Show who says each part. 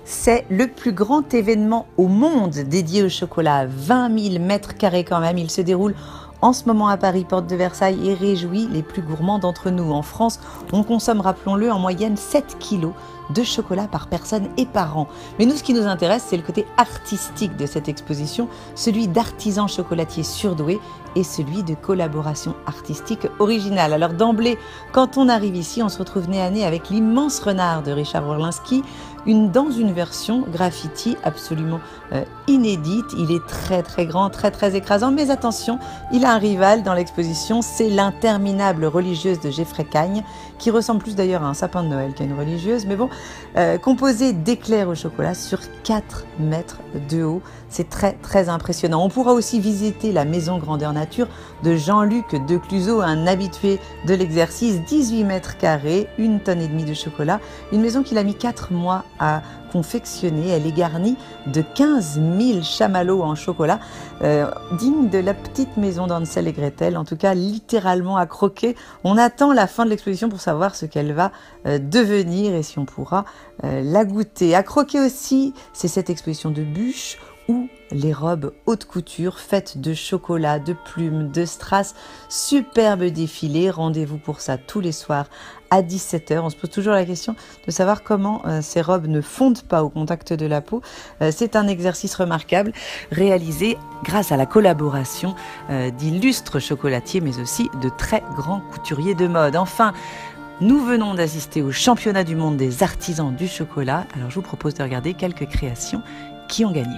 Speaker 1: C'est le plus grand événement au monde dédié au chocolat. 20 000 mètres carrés quand même. Il se déroule en ce moment à Paris, porte de Versailles, et réjouit les plus gourmands d'entre nous. En France, on consomme, rappelons-le, en moyenne 7 kilos de chocolat par personne et par an. Mais nous, ce qui nous intéresse, c'est le côté artistique de cette exposition, celui d'artisans chocolatiers surdoués et celui de collaborations artistiques originales. Alors d'emblée, quand on arrive ici, on se retrouve nez à nez avec l'immense renard de Richard Orlinski, dans une version graffiti absolument inédite. Il est très grand, très écrasant, mais attention, il a un rival dans l'exposition, c'est l'interminable religieuse de Geoffrey Cagne, qui ressemble plus d'ailleurs à un sapin de Noël qu'à une religieuse, mais bon, composé d'éclairs au chocolat sur 4 mètres de haut. C'est très impressionnant. On pourra aussi visiter la maison grandeur nature de Jean-Luc Decluseau, un habitué de l'exercice. 18 mètres carrés, 1,5 tonnes de chocolat, une maison qu'il a mis 4 mois à confectionner. Elle est garnie de 15 000 chamallows en chocolat, digne de la petite maison d'Hansel et Gretel, en tout cas littéralement à croquer. On attend la fin de l'exposition pour savoir ce qu'elle va devenir et si on pourra la goûter. À croquer aussi, c'est cette exposition de bûches ou les robes haute couture faites de chocolat, de plumes, de strass, superbe défilé. Rendez-vous pour ça tous les soirs à 17 h. On se pose toujours la question de savoir comment ces robes ne fondent pas au contact de la peau. C'est un exercice remarquable réalisé grâce à la collaboration d'illustres chocolatiers, mais aussi de très grands couturiers de mode. Enfin, nous venons d'assister au championnat du monde des artisans du chocolat. Alors je vous propose de regarder quelques créations qui ont gagné.